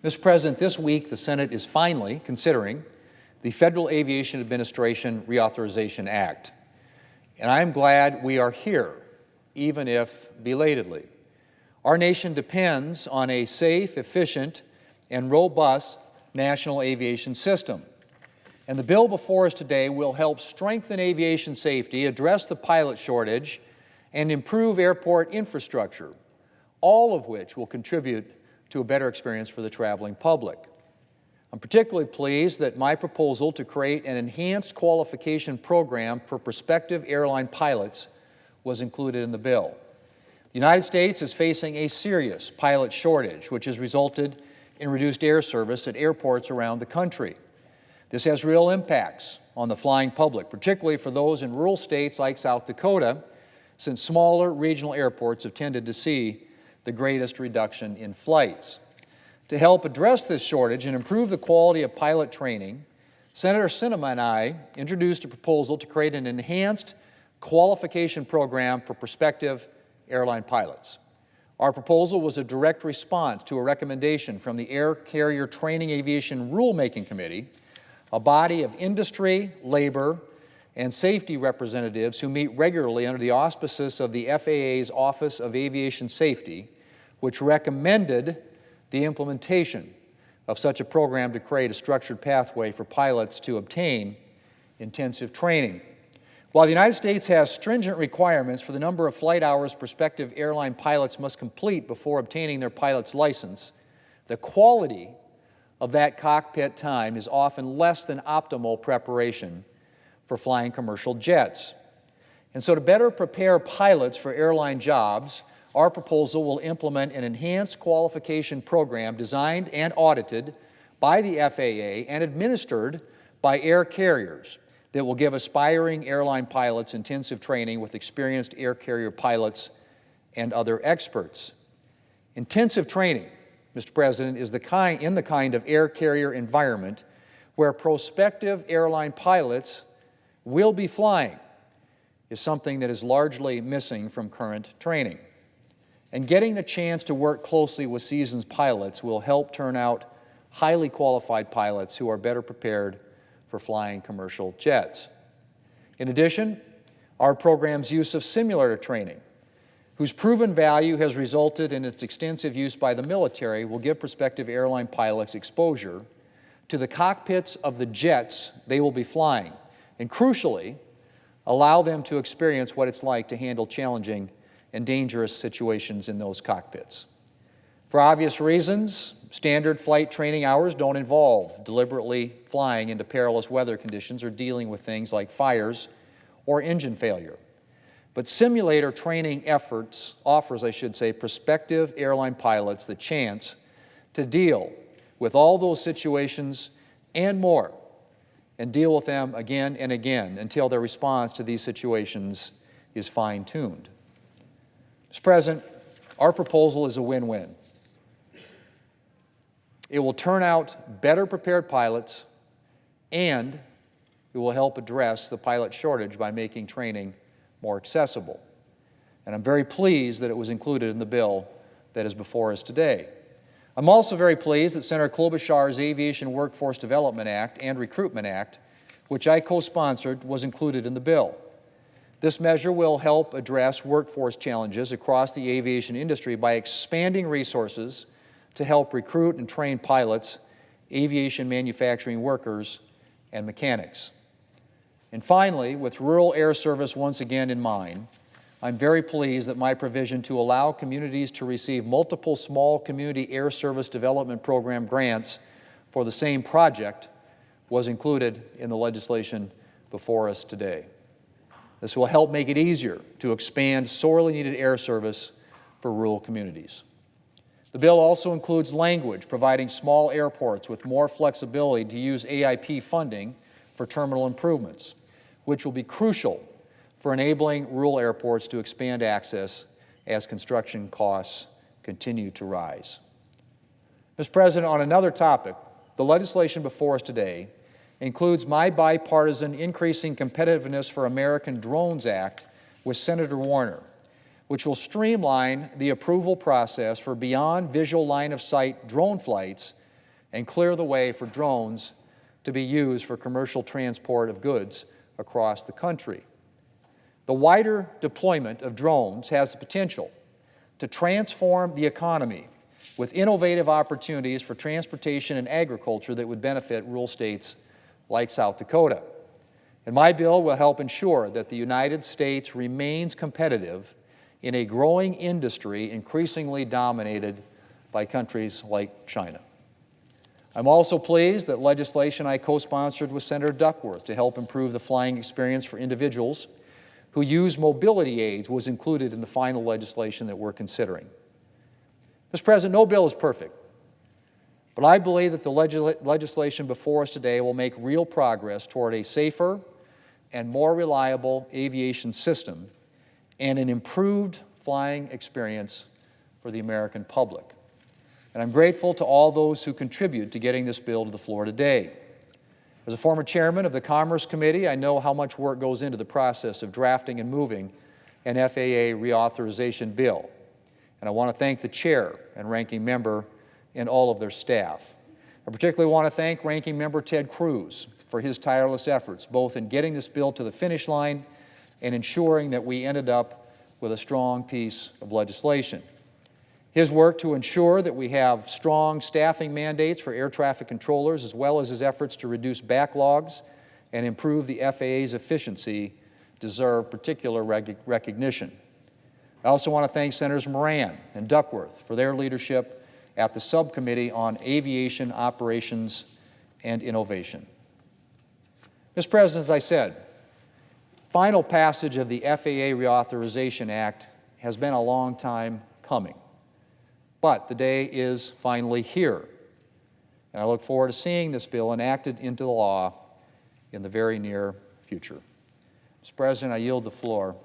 Mr. President, this week the Senate is finally considering the Federal Aviation Administration Reauthorization Act. And I am glad we are here, even if belatedly. Our nation depends on a safe, efficient, and robust national aviation system. And the bill before us today will help strengthen aviation safety, address the pilot shortage, and improve airport infrastructure, all of which will contribute to a better experience for the traveling public. I'm particularly pleased that my proposal to create an enhanced qualification program for prospective airline pilots was included in the bill. The United States is facing a serious pilot shortage, which has resulted in reduced air service at airports around the country. This has real impacts on the flying public, particularly for those in rural states like South Dakota, since smaller regional airports have tended to see the greatest reduction in flights. To help address this shortage and improve the quality of pilot training, Senator Sinema and I introduced a proposal to create an enhanced qualification program for prospective airline pilots. Our proposal was a direct response to a recommendation from the Air Carrier Training Aviation Rulemaking Committee, a body of industry, labor, and safety representatives who meet regularly under the auspices of the FAA's Office of Aviation Safety, which recommended the implementation of such a program to create a structured pathway for pilots to obtain intensive training. While the United States has stringent requirements for the number of flight hours prospective airline pilots must complete before obtaining their pilot's license, the quality of that cockpit time is often less than optimal preparation for flying commercial jets. And so to better prepare pilots for airline jobs, our proposal will implement an enhanced qualification program designed and audited by the FAA and administered by air carriers that will give aspiring airline pilots intensive training with experienced air carrier pilots and other experts. Intensive training, Mr. President, is in the kind of air carrier environment where prospective airline pilots will be flying is something that is largely missing from current training. And getting the chance to work closely with seasoned pilots will help turn out highly qualified pilots who are better prepared for flying commercial jets. In addition, our program's use of simulator training, whose proven value has resulted in its extensive use by the military, will give prospective airline pilots exposure to the cockpits of the jets they will be flying, and crucially, allow them to experience what it's like to handle challenging and dangerous situations in those cockpits. For obvious reasons, standard flight training hours don't involve deliberately flying into perilous weather conditions or dealing with things like fires or engine failure. But simulator training offers prospective airline pilots the chance to deal with all those situations and more, and deal with them again and again until their response to these situations is fine-tuned. Mr. President, our proposal is a win-win. It will turn out better prepared pilots, and it will help address the pilot shortage by making training more accessible. And I'm very pleased that it was included in the bill that is before us today. I'm also very pleased that Senator Klobuchar's Aviation Workforce Development Act and Recruitment Act, which I co-sponsored, was included in the bill. This measure will help address workforce challenges across the aviation industry by expanding resources to help recruit and train pilots, aviation manufacturing workers, and mechanics. And finally, with rural air service once again in mind, I'm very pleased that my provision to allow communities to receive multiple small community air service development program grants for the same project was included in the legislation before us today. This will help make it easier to expand sorely needed air service for rural communities. The bill also includes language providing small airports with more flexibility to use AIP funding for terminal improvements, which will be crucial for enabling rural airports to expand access as construction costs continue to rise. Mr. President, on another topic, the legislation before us today includes my bipartisan Increasing Competitiveness for American Drones Act with Senator Warner, which will streamline the approval process for beyond visual line of sight drone flights and clear the way for drones to be used for commercial transport of goods across the country. The wider deployment of drones has the potential to transform the economy with innovative opportunities for transportation and agriculture that would benefit rural states like South Dakota. And my bill will help ensure that the United States remains competitive in a growing industry increasingly dominated by countries like China. I'm also pleased that legislation I co-sponsored with Senator Duckworth to help improve the flying experience for individuals who use mobility aids was included in the final legislation that we're considering. Mr. President, no bill is perfect, but I believe that the legislation before us today will make real progress toward a safer and more reliable aviation system and an improved flying experience for the American public. And I'm grateful to all those who contribute to getting this bill to the floor today. As a former chairman of the Commerce Committee, I know how much work goes into the process of drafting and moving an FAA reauthorization bill. And I want to thank the chair and ranking member and all of their staff. I particularly want to thank Ranking Member Ted Cruz for his tireless efforts, both in getting this bill to the finish line and ensuring that we ended up with a strong piece of legislation. His work to ensure that we have strong staffing mandates for air traffic controllers, as well as his efforts to reduce backlogs and improve the FAA's efficiency, deserve particular recognition. I also want to thank Senators Moran and Duckworth for their leadership at the Subcommittee on Aviation Operations and Innovation. Mr. President, as I said, final passage of the FAA Reauthorization Act has been a long time coming. But the day is finally here, and I look forward to seeing this bill enacted into law in the very near future. Mr. President, I yield the floor